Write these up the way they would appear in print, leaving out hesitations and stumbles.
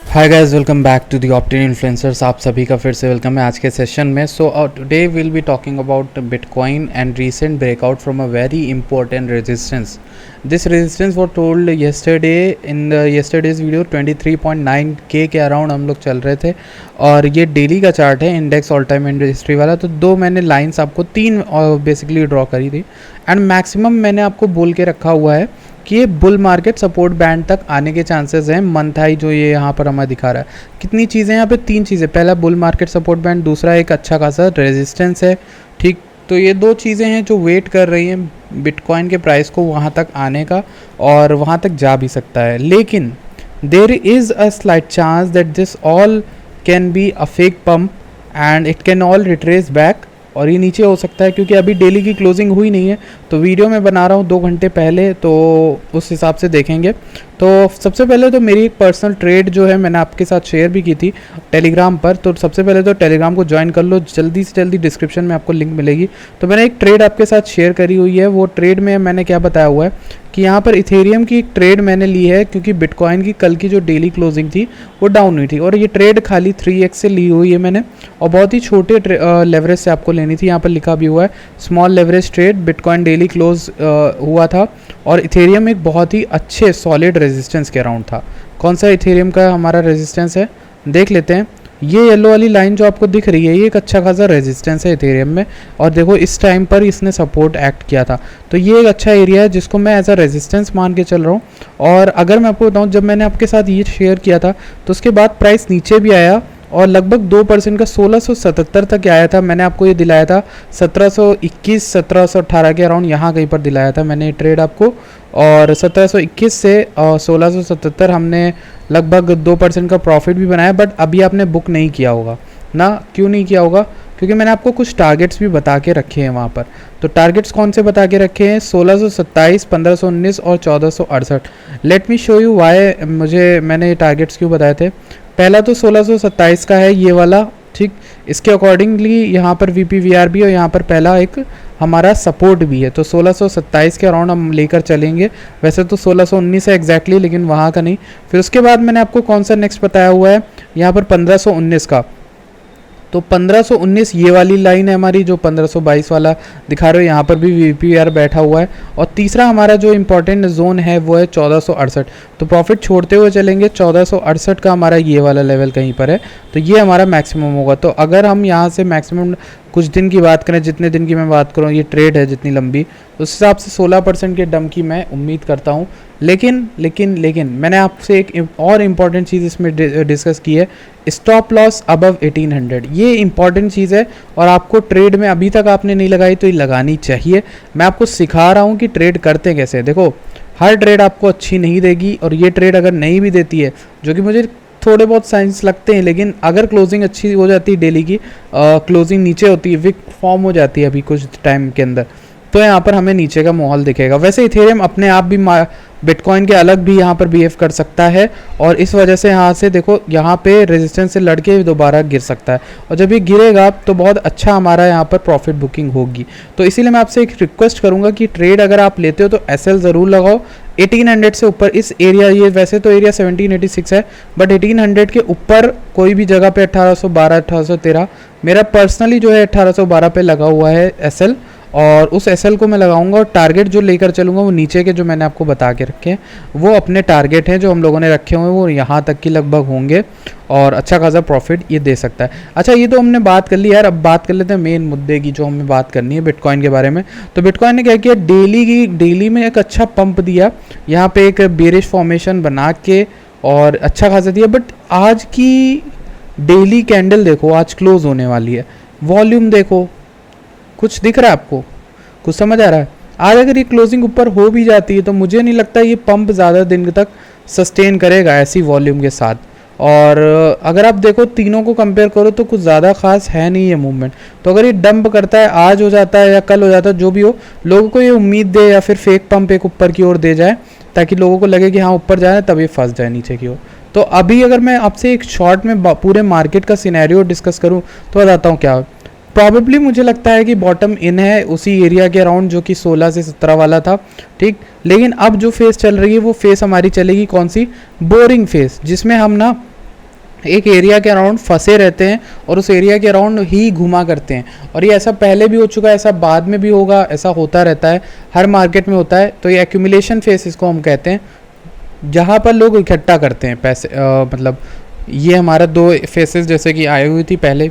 Hi guys, welcome back to the optin influencers. आप सभी का फिर से वेलकम है आज के सेशन में। Today will be talking about bitcoin and recent breakout from a very important resistance. This resistance we told yesterday in the yesterday's video 23.9K के अराउंड हम लोग चल रहे थे, और ये डेली का चार्ट है, इंडेक्स ऑल टाइम हिस्ट्री वाला। तो दो मैंने लाइंस आपको तीन बेसिकली ड्रॉ करी थी, एंड मैक्सिमम मैंने आपको बोल के रखा हुआ है कि ये बुल मार्केट सपोर्ट बैंड तक आने के चांसेस हैं। मंथ हाई जो ये यहाँ पर हमें दिखा रहा है, कितनी चीज़ें यहाँ पे, तीन चीज़ें। पहला बुल मार्केट सपोर्ट बैंड, दूसरा एक अच्छा खासा रेजिस्टेंस है, ठीक। तो ये दो चीज़ें हैं जो वेट कर रही हैं बिटकॉइन के प्राइस को वहाँ तक आने का, और वहाँ तक जा भी सकता है। लेकिन there is a slight chance that this all can be a fake pump and it can all retrace back, और ये नीचे हो सकता है क्योंकि अभी डेली की क्लोजिंग हुई नहीं है। तो वीडियो मैं बना रहा हूँ 2 घंटे पहले, तो उस हिसाब से देखेंगे। तो सबसे पहले तो मेरी एक पर्सनल ट्रेड जो है मैंने आपके साथ शेयर भी की थी टेलीग्राम पर। तो सबसे पहले तो टेलीग्राम को ज्वाइन कर लो, जल्दी से जल्दी डिस्क्रिप्शन में आपको लिंक मिलेगी। तो मैंने एक ट्रेड आपके साथ शेयर करी हुई है। वो ट्रेड में मैंने क्या बताया हुआ है कि यहाँ पर इथेरियम की एक ट्रेड मैंने ली है, क्योंकि बिटकॉइन की कल की जो डेली क्लोजिंग थी वो डाउन हुई थी, और ये ट्रेड खाली 3x से ली हुई है मैंने, और बहुत ही छोटे लेवरेज से आपको लेनी थी। यहाँ पर लिखा भी हुआ है small leverage trade. Bitcoin daily close हुआ था, और इथेरियम एक बहुत ही अच्छे सॉलिड रेजिस्टेंस के अराउंड था। कौन सा इथेरियम का हमारा रेजिस्टेंस है देख लेते हैं। ये येलो वाली लाइन जो आपको दिख रही है, ये एक अच्छा खासा रेजिस्टेंस है इथेरियम में, और देखो इस टाइम पर इसने सपोर्ट एक्ट किया था। तो ये एक अच्छा एरिया है जिसको मैं एज अ रेजिस्टेंस मान के चल रहा हूँ। और अगर मैं आपको बताऊँ, जब मैंने आपके साथ ये शेयर किया था तो उसके बाद प्राइस नीचे भी आया, और लगभग 2% का 1677 तक आया था। मैंने आपको ये दिलाया था 1721 1718 के अराउंड, यहाँ कहीं पर दिलाया था मैंने ये ट्रेड आपको। और 1721 से 1677 हमने लगभग 2% का प्रॉफिट भी बनाया। बट अभी आपने बुक नहीं किया होगा ना, क्यों नहीं किया होगा? क्योंकि मैंने आपको कुछ टारगेट्स भी बता के रखे हैं वहाँ पर। तो टारगेट्स कौन से बता के रखे हैं? 1627, 1519 और 1468। Let me show you why मैंने ये टारगेट्स क्यों बताए थे। पहला तो 1627 का है ये वाला, ठीक। इसके अकॉर्डिंगली यहाँ पर VPVR भी, और यहाँ पर पहला एक हमारा सपोर्ट भी है। तो 1627 के अराउंड हम लेकर चलेंगे। वैसे तो 1619 है एग्जैक्टली, लेकिन वहाँ का नहीं। फिर उसके बाद मैंने आपको कौन सा नेक्स्ट बताया हुआ है, यहाँ पर 1519 का। तो 1519 ये वाली लाइन है हमारी, जो 1522 वाला दिखा रहे हो, यहाँ पर भी VPVR बैठा हुआ है। और तीसरा हमारा जो इम्पोर्टेंट जोन है वो है 1468। तो प्रॉफिट छोड़ते हुए चलेंगे, 1468 का हमारा ये वाला लेवल कहीं पर है। तो ये हमारा मैक्सिमम होगा। तो अगर हम यहाँ से मैक्सिमम कुछ दिन की बात करें, जितने दिन की मैं बात करूँ, ये ट्रेड है जितनी लंबी, उस हिसाब से 16% के डम की मैं उम्मीद करता हूँ। लेकिन मैंने आपसे एक और इम्पॉर्टेंट चीज़ इसमें डिस्कस की है, स्टॉप लॉस अबव 1800। ये इंपॉर्टेंट चीज़ है, और आपको ट्रेड में अभी तक आपने नहीं लगाई तो ये लगानी चाहिए। मैं आपको सिखा रहा हूँ कि ट्रेड करते कैसे। देखो, हर ट्रेड आपको अच्छी नहीं देगी, और ये ट्रेड अगर नहीं भी देती है, जो कि मुझे थोड़े बहुत साइंस लगते हैं, लेकिन अगर क्लोजिंग अच्छी हो जाती है, डेली की क्लोजिंग नीचे होती है, विक फॉर्म हो जाती है अभी कुछ टाइम के अंदर, तो यहाँ पर हमें नीचे का माहौल दिखेगा। वैसे इथेरियम अपने आप भी बिटकॉइन के अलग भी यहाँ पर बिहेव कर सकता है, और इस वजह से यहाँ से देखो, यहाँ पे रेजिस्टेंस से लड़के दोबारा गिर सकता है, और जब ये गिरेगा तो बहुत अच्छा हमारा यहाँ पर प्रॉफिट बुकिंग होगी। तो इसीलिए मैं आपसे एक रिक्वेस्ट करूँगा कि ट्रेड अगर आप लेते हो तो SL ज़रूर लगाओ 1800 से ऊपर। इस एरिया, ये वैसे तो एरिया 1786 है, बट 1800 के ऊपर कोई भी जगह पे 1812 1813, मेरा पर्सनली जो है 1812 पे लगा हुआ है SL, और उस SL को मैं लगाऊंगा। और टारगेट जो लेकर चलूँगा वो नीचे के जो मैंने आपको बता के रखे हैं, वो अपने टारगेट हैं जो हम लोगों ने रखे हुए हैं, वो यहाँ तक की लगभग होंगे, और अच्छा खासा प्रॉफिट ये दे सकता है। अच्छा, ये तो हमने बात कर ली यार, अब बात कर लेते हैं मेन मुद्दे की, जो हमें बात करनी है बिटकॉइन के बारे में। तो बिटकॉइन ने क्या किया, डेली में एक अच्छा पंप दिया, यहाँ पे एक बेरिश फॉर्मेशन बना के, और अच्छा खासा दिया। बट आज की डेली कैंडल देखो, आज क्लोज होने वाली है, वॉल्यूम देखो, कुछ दिख रहा है आपको? कुछ समझ आ रहा है? आज अगर ये क्लोजिंग ऊपर हो भी जाती है तो मुझे नहीं लगता ये पंप ज़्यादा दिन तक सस्टेन करेगा ऐसी वॉल्यूम के साथ। और अगर आप देखो तीनों को कंपेयर करो तो कुछ ज़्यादा खास है नहीं ये मूवमेंट। तो अगर ये डंप करता है, आज हो जाता है या कल हो जाता है, जो भी हो, लोगों को ये उम्मीद दे, या फिर फेक पंप एक ऊपर की ओर दे जाए, ताकि लोगों को लगे कि हाँ ऊपर जाए, तब ये फंस जाए नीचे की ओर। तो अभी अगर मैं आपसे एक शॉर्ट में पूरे मार्केट का सिनेरियो डिस्कस करूँ तो बताता हूँ क्या। प्रॉबेबली मुझे लगता है कि बॉटम इन है उसी एरिया के अराउंड, जो कि 16 से 17 वाला था, ठीक। लेकिन अब जो फेस चल रही है वो फेस हमारी चलेगी कौन सी? बोरिंग फेस, जिसमें हम ना एक एरिया के अराउंड फंसे रहते हैं और उस एरिया के अराउंड ही घुमा करते हैं। और ये ऐसा पहले भी हो चुका है, ऐसा बाद में भी होगा, ऐसा होता रहता है, हर मार्केट में होता है। तो ये एक्यूमुलेशन फेस इसको हम कहते हैं, जहाँ पर लोग इकट्ठा करते हैं पैसे। मतलब ये हमारा 2 फेसेस जैसे कि आई हुई थी पहले,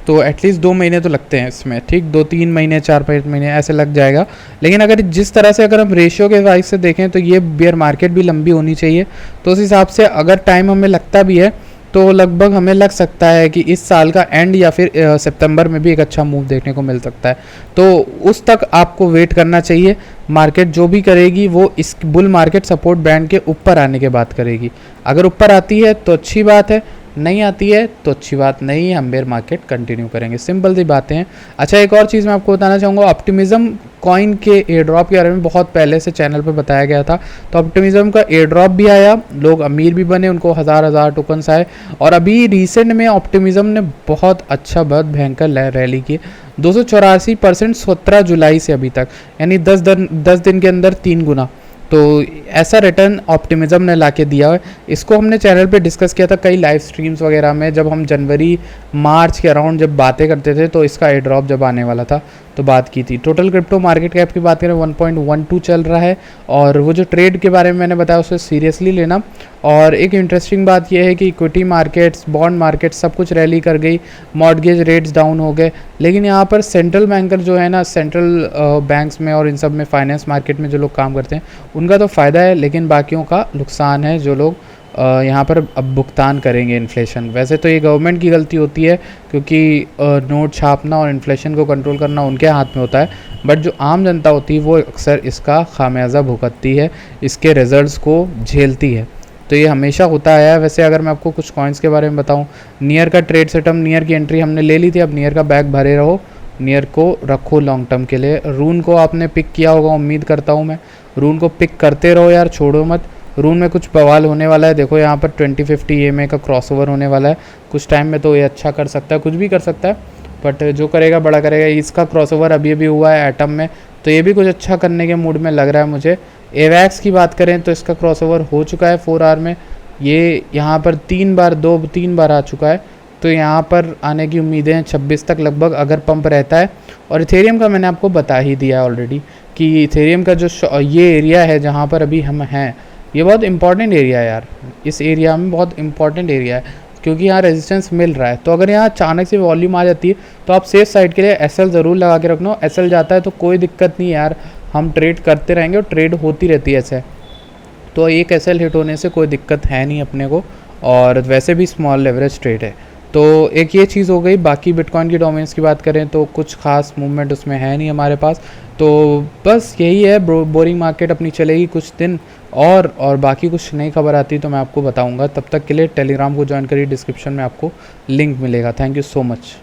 तो एटलीस्ट 2 महीने तो लगते हैं इसमें, ठीक, 2-3 महीने 4-5 महीने ऐसे लग जाएगा। लेकिन अगर जिस तरह से अगर हम रेशियो के वाइज से देखें तो ये बेयर मार्केट भी लंबी होनी चाहिए। तो उस हिसाब से अगर टाइम हमें लगता भी है तो लगभग हमें लग सकता है कि इस साल का एंड या फिर सितंबर में भी एक अच्छा मूव देखने को मिल सकता है। तो उस तक आपको वेट करना चाहिए। मार्केट जो भी करेगी वो इस बुल मार्केट सपोर्ट बैंड के ऊपर आने के बाद करेगी। अगर ऊपर आती है तो अच्छी बात है, नहीं आती है तो अच्छी बात नहीं है, हम बेयर मार्केट कंटिन्यू करेंगे। सिंपल सी बातें हैं। अच्छा, एक और चीज़ मैं आपको बताना चाहूँगा, ऑप्टिमिज्म कॉइन के एयर ड्रॉप के बारे में बहुत पहले से चैनल पे बताया गया था। तो ऑप्टिमिज्म का एयर ड्रॉप भी आया, लोग अमीर भी बने, उनको हज़ार टोकन्स आए। और अभी रिसेंट में ऑप्टिमिज्म ने बहुत अच्छा, बहुत भयंकर रैली की, 284% 17 जुलाई से अभी तक, यानी 10 दिन के अंदर 3 गुना। तो ऐसा रिटर्न ऑप्टिमिज्म ने लाके दिया है। इसको हमने चैनल पे डिस्कस किया था कई लाइव स्ट्रीम्स वगैरह में, जब हम जनवरी मार्च के अराउंड जब बातें करते थे, तो इसका एयर ड्रॉप जब आने वाला था तो बात की थी। टोटल क्रिप्टो मार्केट कैप की बात करें 1.12 चल रहा है। और वो जो ट्रेड के बारे में मैंने बताया उसे सीरियसली लेना। और एक इंटरेस्टिंग बात यह है कि इक्विटी मार्केट्स, बॉन्ड मार्केट्स सब कुछ रैली कर गई, मॉर्गेज रेट्स डाउन हो गए। लेकिन यहाँ पर सेंट्रल बैंकर जो है ना, सेंट्रल बैंक्स में और इन सब में, फाइनेंस मार्केट में जो लोग काम करते हैं उनका तो फ़ायदा है, लेकिन बाकियों का नुकसान है, जो लोग यहाँ पर अब भुगतान करेंगे इन्फ्लेशन। वैसे तो ये गवर्नमेंट की गलती होती है, क्योंकि नोट छापना और इन्फ्लेशन को कंट्रोल करना उनके हाथ में होता है। बट जो आम जनता होती है वो अक्सर इसका खामियाजा भुगतती है, इसके रिजल्ट्स को झेलती है। तो ये हमेशा होता आया है। वैसे अगर मैं आपको कुछ कॉइन्स के बारे में बताऊँ, नियर का ट्रेड सेटअप, नियर की एंट्री हमने ले ली थी, अब नियर का बैग भरे रहो, नियर को रखो लॉन्ग टर्म के लिए। रून को आपने पिक किया होगा, उम्मीद करता हूँ मैं। रून को पिक करते रहो यार, छोड़ो मत। रून में कुछ बवाल होने वाला है, देखो यहाँ पर 2050 EMA का क्रॉसओवर होने वाला है कुछ टाइम में। तो ये अच्छा कर सकता है, कुछ भी कर सकता है, बट जो करेगा बड़ा करेगा। इसका क्रॉसओवर अभी अभी हुआ है एटम में, तो ये भी कुछ अच्छा करने के मूड में लग रहा है मुझे। एवैक्स की बात करें तो इसका क्रॉसओवर हो चुका है 4 आवर में, ये यहाँ पर 3 बार आ चुका है। तो यहाँ पर आने की उम्मीदें हैं 26 तक लगभग, अगर पंप रहता है। और इथेरियम का मैंने आपको बता ही दिया है ऑलरेडी कि इथेरियम का जो ये एरिया है जहाँ पर अभी हम हैं, ये बहुत इंपॉर्टेंट एरिया है यार। इस एरिया में बहुत इंपॉर्टेंट एरिया है, क्योंकि यहाँ रेजिस्टेंस मिल रहा है। तो अगर यहाँ अचानक से वॉल्यूम आ जाती है तो आप सेफ साइड के लिए SL ज़रूर लगा के रखना। SL जाता है तो कोई दिक्कत नहीं है यार, हम ट्रेड करते रहेंगे और ट्रेड होती रहती है ऐसे। तो एक SL हिट होने से कोई दिक्कत है नहीं अपने को, और वैसे भी स्मॉल लेवरेज ट्रेड है। तो एक ये चीज़ हो गई। बाकी बिटकॉइन की डोमेन्स की बात करें तो कुछ खास मूवमेंट उसमें है नहीं हमारे पास। तो बस यही है, बोरिंग मार्केट अपनी चलेगी कुछ दिन और बाकी कुछ नई खबर आती तो मैं आपको बताऊंगा। तब तक के लिए टेलीग्राम को ज्वाइन करिए, डिस्क्रिप्शन में आपको लिंक मिलेगा। Thank you so much.